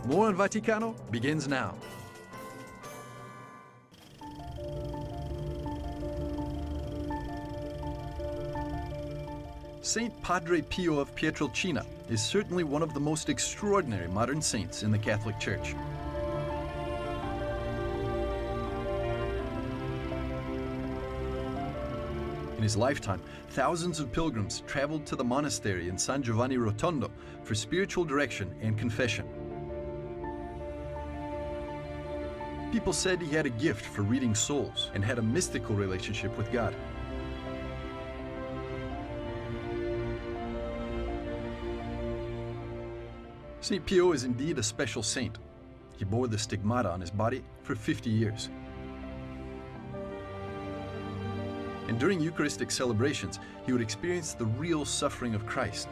More on Vaticano begins now. Saint Padre Pio of Pietrelcina is certainly one of the most extraordinary modern saints in the Catholic Church. In his lifetime, thousands of pilgrims traveled to the monastery in San Giovanni Rotondo for spiritual direction and confession. People said he had a gift for reading souls and had a mystical relationship with God. St. Pio is indeed a special saint. He bore the stigmata on his body for 50 years. And during Eucharistic celebrations, he would experience the real suffering of Christ.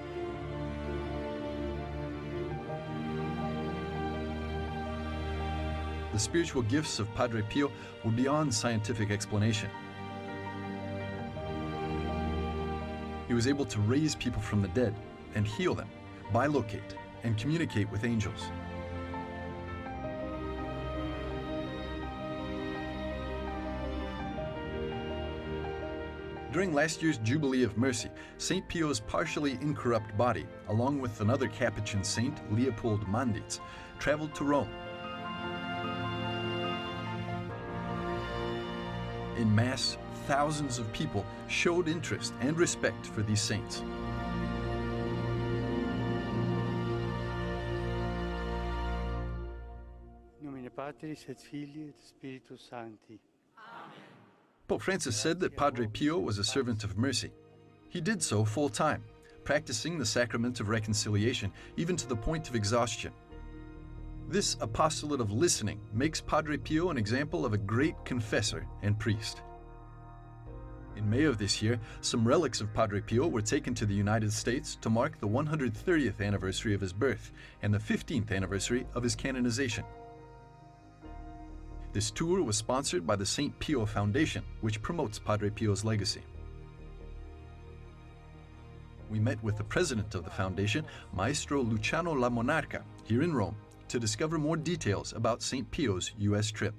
The spiritual gifts of Padre Pio were beyond scientific explanation. He was able to raise people from the dead and heal them, bilocate, and communicate with angels. During last year's Jubilee of Mercy, St. Pio's partially incorrupt body, along with another Capuchin saint, Leopold Manditz, traveled to Rome. In Mass, thousands of people showed interest and respect for these saints. In nomine Patris et Filii et Spiritus Sancti. Pope Francis said that Padre Pio was a servant of mercy. He did so full-time, practicing the sacrament of reconciliation even to the point of exhaustion. This apostolate of listening makes Padre Pio an example of a great confessor and priest. In May of this year, some relics of Padre Pio were taken to the United States to mark the 130th anniversary of his birth and the 15th anniversary of his canonization. This tour was sponsored by the St. Pio Foundation, which promotes Padre Pio's legacy. We met with the president of the foundation, Maestro Luciano La Monarca, here in Rome, to discover more details about St. Pio's U.S. trip.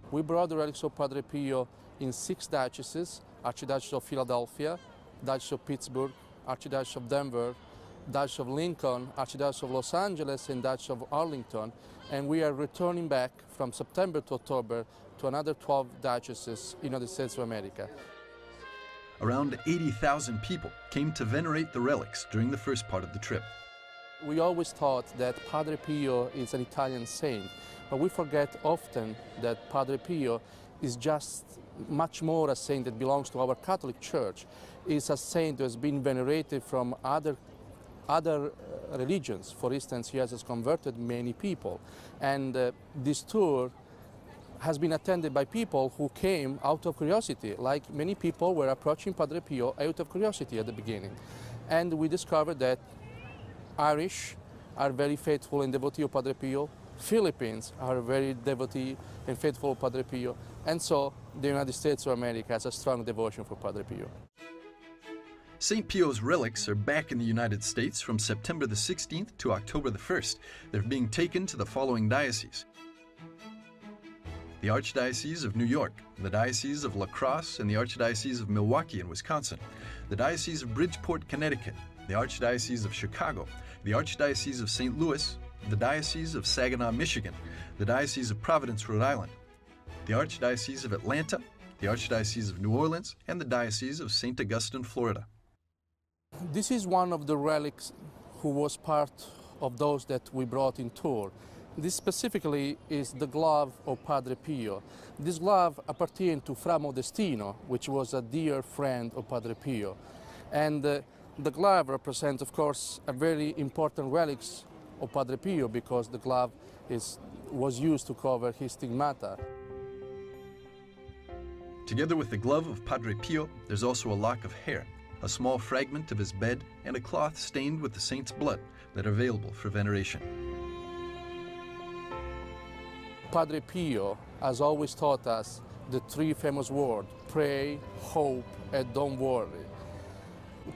We brought the relics of Padre Pio in 6 dioceses: Archdiocese of Philadelphia, Diocese of Pittsburgh, Archdiocese of Denver, Diocese of Lincoln, Archdiocese of Los Angeles, and Diocese of Arlington. And we are returning back from September to October to another 12 dioceses in the United States of America. Around 80,000 people came to venerate the relics during the first part of the trip. We always thought that Padre Pio is an Italian saint, but we forget often that Padre Pio is just much more a saint that belongs to our Catholic Church. He's a saint who has been venerated from other religions. For instance, he has converted many people. And this tour has been attended by people who came out of curiosity, like many people were approaching Padre Pio out of curiosity at the beginning. And we discovered that Irish are very faithful and devotee of Padre Pio, Philippines are very devotee and faithful of Padre Pio, and so the United States of America has a strong devotion for Padre Pio. St. Pio's relics are back in the United States from September the 16th to October the 1st. They're being taken to the following dioceses: the Archdiocese of New York, the Diocese of La Crosse, and the Archdiocese of Milwaukee in Wisconsin, the Diocese of Bridgeport, Connecticut, the Archdiocese of Chicago, the Archdiocese of St. Louis, the Diocese of Saginaw, Michigan, the Diocese of Providence, Rhode Island, the Archdiocese of Atlanta, the Archdiocese of New Orleans, and the Diocese of St. Augustine, Florida. This is one of the relics who was part of those that we brought in tour. This specifically is the glove of Padre Pio. This glove appertained to Fra Modestino, which was a dear friend of Padre Pio. And the glove represents, of course, a very important relic of Padre Pio because the glove was used to cover his stigmata. Together with the glove of Padre Pio, there's also a lock of hair, a small fragment of his bed, and a cloth stained with the saint's blood that are available for veneration. Padre Pio has always taught us the 3 famous words: pray, hope, and don't worry.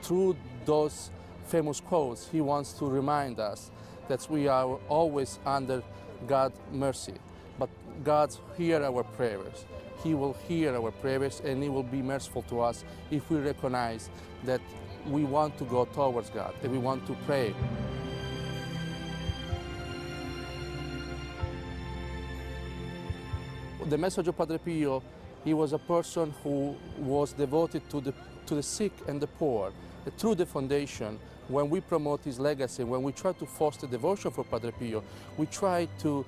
Through those famous quotes, he wants to remind us that we are always under God's mercy. But God hears our prayers. He will hear our prayers and He will be merciful to us if we recognize that we want to go towards God, that we want to pray. The message of Padre Pio, he was a person who was devoted to the sick and the poor. Through the foundation, when we promote his legacy, when we try to foster devotion for Padre Pio, we try to,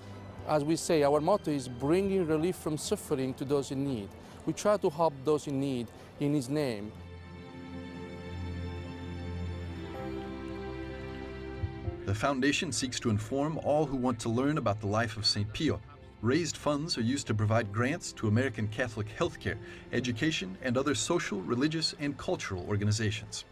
as we say, our motto is bringing relief from suffering to those in need. We try to help those in need in his name. The foundation seeks to inform all who want to learn about the life of St. Pio. Raised funds are used to provide grants to American Catholic healthcare, education, and other social, religious, and cultural organizations.